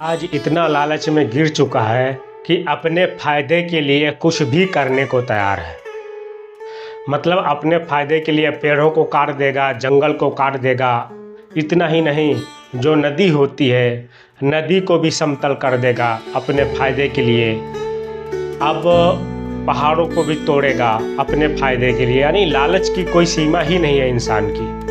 आज इतना लालच में गिर चुका है कि अपने फ़ायदे के लिए कुछ भी करने को तैयार है। मतलब अपने फ़ायदे के लिए पेड़ों को काट देगा, जंगल को काट देगा। इतना ही नहीं, जो नदी होती है, नदी को भी समतल कर देगा अपने फ़ायदे के लिए। अब पहाड़ों को भी तोड़ेगा अपने फ़ायदे के लिए। यानी लालच की कोई सीमा ही नहीं है इंसान की।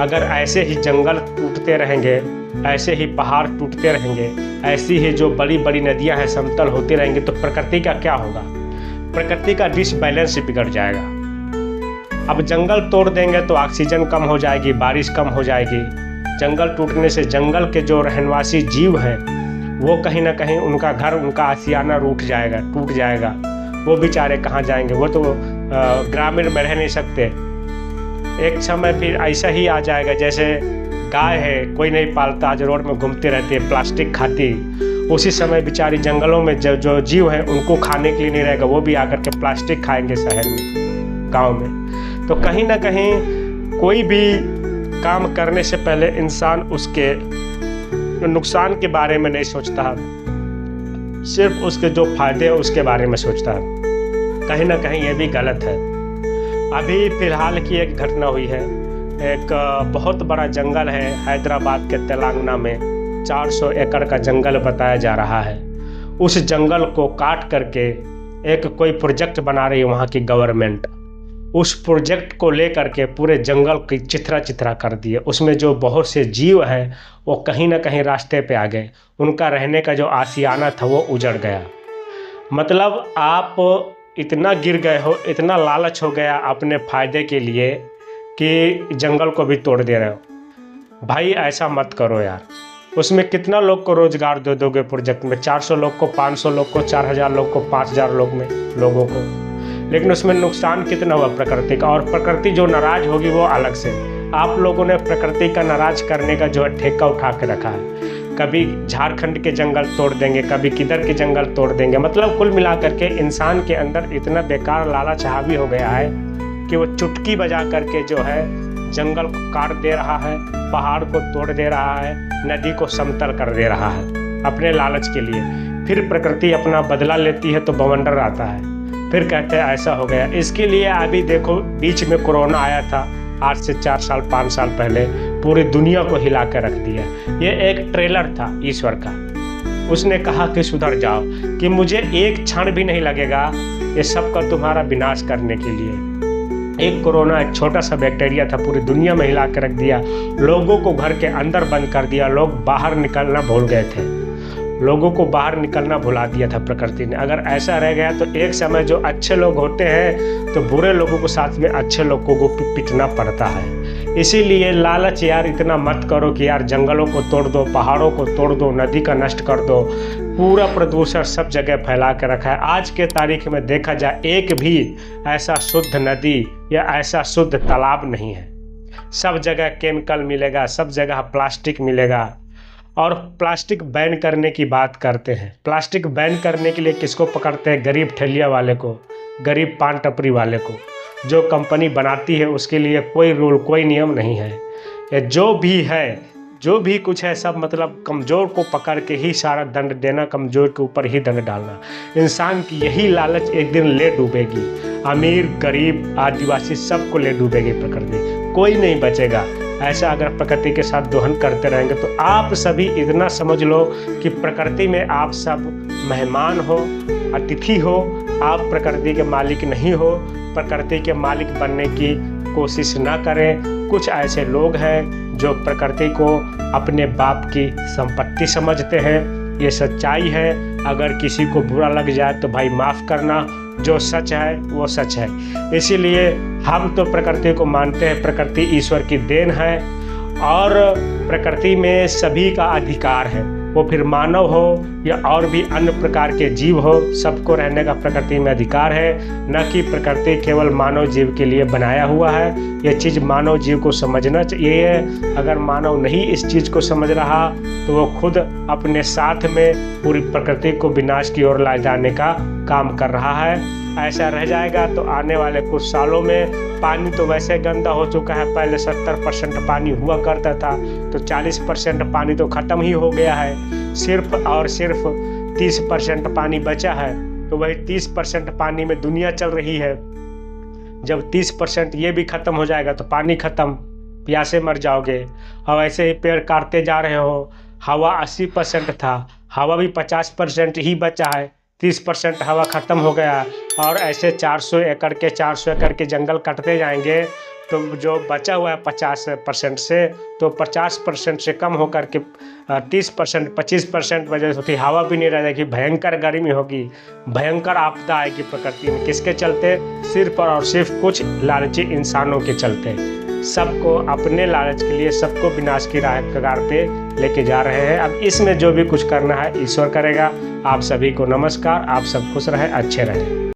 अगर ऐसे ही जंगल टूटते रहेंगे, ऐसे ही पहाड़ टूटते रहेंगे, ऐसी ही जो बड़ी बड़ी नदियां हैं समतल होती रहेंगी, तो प्रकृति का क्या होगा? प्रकृति का डिसबैलेंस बिगड़ जाएगा। अब जंगल तोड़ देंगे तो ऑक्सीजन कम हो जाएगी, बारिश कम हो जाएगी। जंगल टूटने से जंगल के जो रहनवासी जीव हैं वो कहीं ना कहीं उनका घर, उनका आशियाना टूट जाएगा। वो बेचारे कहाँ जाएंगे? वो तो ग्रामीण में रह नहीं सकते। एक समय फिर ऐसा ही आ जाएगा जैसे गाय है, कोई नहीं पालता, आज रोड में घूमती रहती है, प्लास्टिक खाती। उसी समय बेचारी जंगलों में जो जीव हैं उनको खाने के लिए नहीं रहेगा, वो भी आकर के प्लास्टिक खाएंगे शहर में, गांव में। तो कहीं ना कहीं कोई भी काम करने से पहले इंसान उसके नुकसान के बारे में नहीं सोचता है, सिर्फ उसके जो फायदे हैं उसके बारे में सोचता है। कहीं ना कहीं ये भी गलत है। अभी फ़िलहाल की एक घटना हुई है। एक बहुत बड़ा जंगल है हैदराबाद के तेलंगाना में, 400 एकड़ का जंगल बताया जा रहा है। उस जंगल को काट करके एक कोई प्रोजेक्ट बना रही है वहाँ की गवर्नमेंट। उस प्रोजेक्ट को लेकर के पूरे जंगल की चित्रा कर दिए। उसमें जो बहुत से जीव हैं वो कहीं ना कहीं रास्ते पे आ गए। उनका रहने का जो आशियाना था वो उजड़ गया। मतलब आप इतना गिर गए हो, इतना लालच हो गया अपने फ़ायदे के लिए कि जंगल को भी तोड़ दे रहे हो। भाई ऐसा मत करो यार। उसमें कितना लोग को रोज़गार दे दोगे प्रोजेक्ट में? 400 लोग को, 500 लोग को, 4000 लोग को, 5000 लोगों को। लेकिन उसमें नुकसान कितना हुआ प्रकृति का? और प्रकृति जो नाराज़ होगी वो अलग से। आप लोगों ने प्रकृति का नाराज़ करने का जो है ठेका उठा के रखा है। कभी झारखंड के जंगल तोड़ देंगे, कभी किधर के जंगल तोड़ देंगे। मतलब कुल मिलाकर के इंसान के अंदर इतना बेकार लालच हावी हो गया है कि वो चुटकी बजा करके जो है जंगल को काट दे रहा है, पहाड़ को तोड़ दे रहा है, नदी को समतल कर दे रहा है अपने लालच के लिए। फिर प्रकृति अपना बदला लेती है तो बवंडर आता है, फिर कहते हैं ऐसा हो गया। इसके लिए अभी देखो, बीच में कोरोना आया था, आज से 4 साल 5 साल पहले, पूरी दुनिया को हिला कर रख दिया। ये एक ट्रेलर था ईश्वर का। उसने कहा कि सुधर जाओ, कि मुझे एक क्षण भी नहीं लगेगा ये सब का तुम्हारा विनाश करने के लिए। एक कोरोना, एक छोटा सा बैक्टीरिया था, पूरी दुनिया में हिला कर रख दिया। लोगों को घर के अंदर बंद कर दिया, लोग बाहर निकलना भूल गए थे। लोगों को बाहर निकलना भुला दिया था प्रकृति ने। अगर ऐसा रह गया तो एक समय जो अच्छे लोग होते हैं तो बुरे लोगों को साथ में अच्छे लोगों को पिटना पड़ता है। इसीलिए लालच यार इतना मत करो कि यार जंगलों को तोड़ दो, पहाड़ों को तोड़ दो, नदी का नष्ट कर दो। पूरा प्रदूषण सब जगह फैला कर रखा है। आज के तारीख में देखा जाए एक भी ऐसा शुद्ध नदी या ऐसा शुद्ध तालाब नहीं है। सब जगह केमिकल मिलेगा, सब जगह प्लास्टिक मिलेगा। और प्लास्टिक बैन करने की बात करते हैं। प्लास्टिक बैन करने के लिए किसको पकड़ते हैं? गरीब ठेलिया वाले को, गरीब पान टपरी वाले को। जो कंपनी बनाती है उसके लिए कोई रूल, कोई नियम नहीं है। ये जो भी है, जो भी कुछ है, सब मतलब कमज़ोर को पकड़ के ही सारा दंड देना, कमज़ोर के ऊपर ही दंड डालना। इंसान की यही लालच एक दिन ले डूबेगी। अमीर, गरीब, आदिवासी सबको ले डूबेगी प्रकृति। कोई नहीं बचेगा। ऐसा अगर प्रकृति के साथ दोहन करते रहेंगे तो आप सभी इतना समझ लो कि प्रकृति में आप सब मेहमान हो, अतिथि हो। आप प्रकृति के मालिक नहीं हो। प्रकृति के मालिक बनने की कोशिश ना करें। कुछ ऐसे लोग हैं जो प्रकृति को अपने बाप की संपत्ति समझते हैं। ये सच्चाई है। अगर किसी को बुरा लग जाए तो भाई माफ़ करना। जो सच है वो सच है। इसीलिए हम तो प्रकृति को मानते हैं। प्रकृति ईश्वर की देन है और प्रकृति में सभी का अधिकार है। वो फिर मानव हो या और भी अन्य प्रकार के जीव हो, सबको रहने का प्रकृति में अधिकार है। न कि प्रकृति केवल मानव जीव के लिए बनाया हुआ है। ये चीज़ मानव जीव को समझना चाहिए। अगर मानव नहीं इस चीज़ को समझ रहा तो वो खुद अपने साथ में पूरी प्रकृति को विनाश की ओर ले जाने का काम कर रहा है। ऐसा रह जाएगा तो आने वाले कुछ सालों में पानी तो वैसे गंदा हो चुका है। पहले 70% पानी हुआ करता था, तो 40% पानी तो ख़त्म ही हो गया है। सिर्फ और सिर्फ 30% पानी बचा है, तो वही 30% पानी में दुनिया चल रही है। जब 30% ये भी ख़त्म हो जाएगा तो पानी ख़त्म, प्यासे मर जाओगे। और ऐसे ही पेड़ काटते जा रहे हो, हवा 80% था, हवा भी 50% ही बचा है, 30% हवा ख़त्म हो गया। और ऐसे 400 एकड़ के जंगल कटते जाएंगे तो जो बचा हुआ है 50% से, तो 50% से कम होकर के 30% 25% वजह से हवा भी नहीं रह जाएगी, भयंकर गर्मी होगी, भयंकर आपदा आएगी प्रकृति में। किसके चलते? सिर्फ और सिर्फ कुछ लालची इंसानों के चलते। सबको अपने लालच के लिए सबको विनाश की राह कगार पे लेके जा रहे हैं। अब इसमें जो भी कुछ करना है ईश्वर करेगा। आप सभी को नमस्कार। आप सब खुश रहें, अच्छे रहें।